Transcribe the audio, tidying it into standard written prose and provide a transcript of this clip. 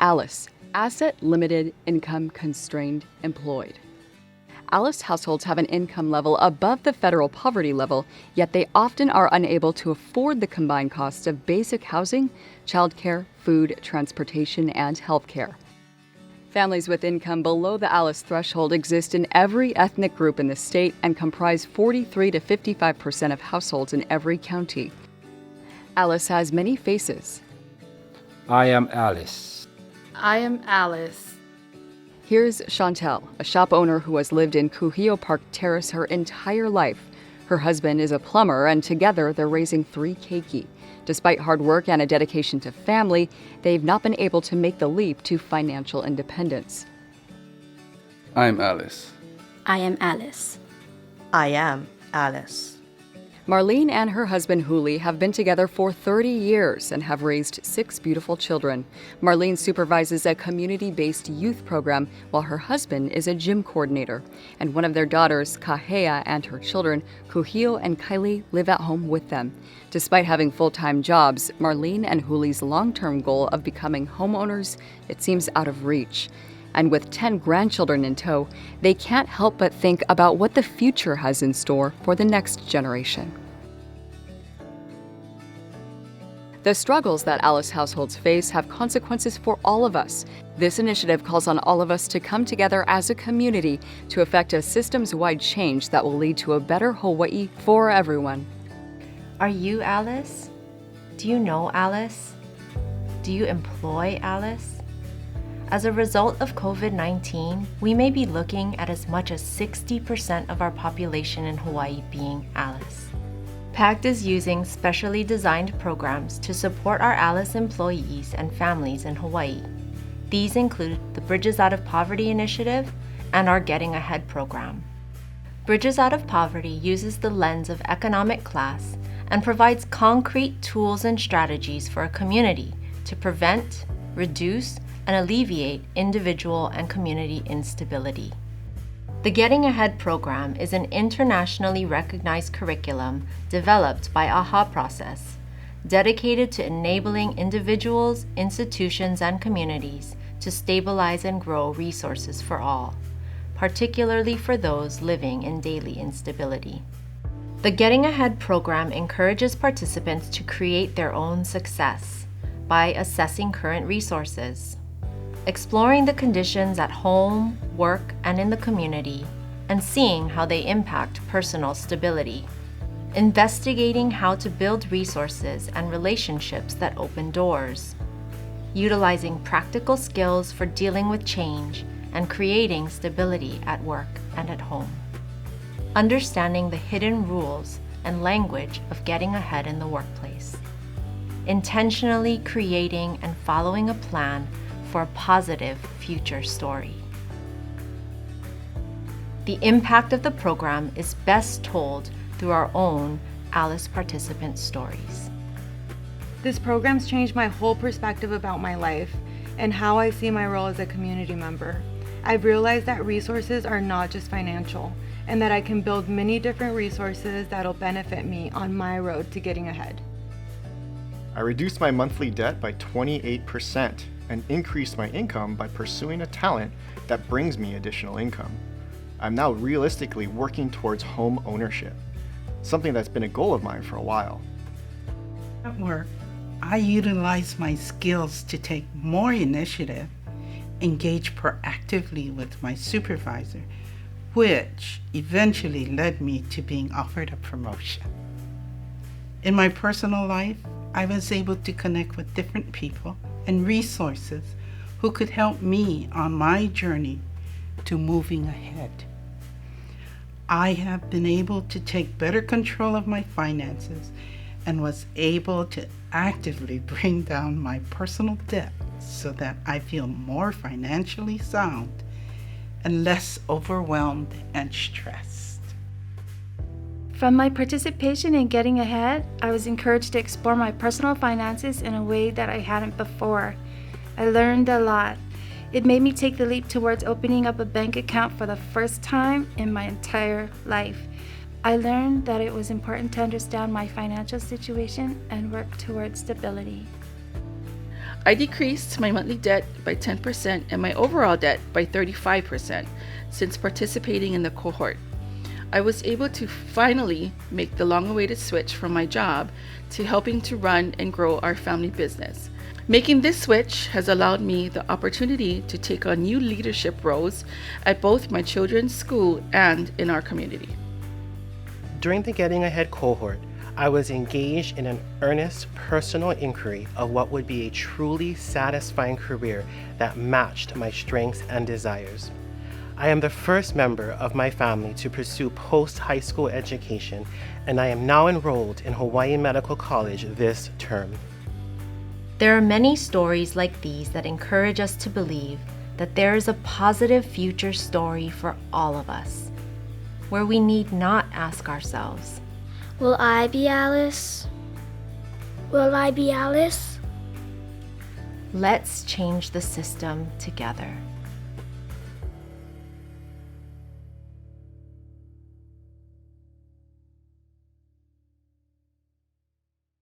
ALICE, Asset Limited Income Constrained Employed. ALICE households have an income level above the federal poverty level, yet they often are unable to afford the combined costs of basic housing, childcare, food, transportation, and healthcare. Families with income below the ALICE threshold exist in every ethnic group in the state and comprise 43 to 55% of households in every county. ALICE has many faces. I am Alice. I am Alice. Here's Chantel, a shop owner who has lived in Kuhio Park Terrace her entire life. Her husband is a plumber, and together they're raising 3 keiki. Despite hard work and a dedication to family, they've not been able to make the leap to financial independence. I'm Alice. I am Alice. I am Alice. Marlene and her husband Huli have been together for 30 years and have raised 6 beautiful children. Marlene supervises a community-based youth program while her husband is a gym coordinator. And one of their daughters, Kahea, and her children, Kuhio and Kylie, live at home with them. Despite having full-time jobs, Marlene and Huli's long-term goal of becoming homeowners, it seems out of reach. And with 10 grandchildren in tow, they can't help but think about what the future has in store for the next generation. The struggles that ALICE households face have consequences for all of us. This initiative calls on all of us to come together as a community to effect a systems-wide change that will lead to a better Hawaii for everyone. Are you Alice? Do you know Alice? Do you employ Alice? As a result of COVID-19, we may be looking at as much as 60% of our population in Hawaii being Alice. PACT is using specially designed programs to support our Alice employees and families in Hawaii. These include the Bridges Out of Poverty initiative and our Getting Ahead program. Bridges Out of Poverty uses the lens of economic class and provides concrete tools and strategies for a community to prevent, reduce, and alleviate individual and community instability. The Getting Ahead program is an internationally recognized curriculum developed by AHA Process, dedicated to enabling individuals, institutions, and communities to stabilize and grow resources for all, particularly for those living in daily instability. The Getting Ahead program encourages participants to create their own success by assessing current resources, exploring the conditions at home, work, and in the community, and seeing how they impact personal stability, investigating how to build resources and relationships that open doors, utilizing practical skills for dealing with change and creating stability at work and at home, understanding the hidden rules and language of getting ahead in the workplace, intentionally creating and following a plan for a positive future story. The impact of the program is best told through our own ALICE participant stories. This program's changed my whole perspective about my life and how I see my role as a community member. I've realized that resources are not just financial, and that I can build many different resources that'll benefit me on my road to getting ahead. I reduced my monthly debt by 28% and increased my income by pursuing a talent that brings me additional income. I'm now realistically working towards home ownership, something that's been a goal of mine for a while. At work, I utilize my skills to take more initiative, engage proactively with my supervisor, which eventually led me to being offered a promotion. In my personal life, I was able to connect with different people and resources who could help me on my journey to moving ahead. I have been able to take better control of my finances and was able to actively bring down my personal debt so that I feel more financially sound and less overwhelmed and stressed. From my participation in Getting Ahead, I was encouraged to explore my personal finances in a way that I hadn't before. I learned a lot. It made me take the leap towards opening up a bank account for the first time in my entire life. I learned that it was important to understand my financial situation and work towards stability. I decreased my monthly debt by 10% and my overall debt by 35% since participating in the cohort. I was able to finally make the long-awaited switch from my job to helping to run and grow our family business. Making this switch has allowed me the opportunity to take on new leadership roles at both my children's school and in our community. During the Getting Ahead cohort, I was engaged in an earnest personal inquiry of what would be a truly satisfying career that matched my strengths and desires. I am the first member of my family to pursue post-high school education, and I am now enrolled in Hawaii Medical College this term. There are many stories like these that encourage us to believe that there is a positive future story for all of us, where we need not ask ourselves, Will I be Alice? Will I be Alice? let's change the system together.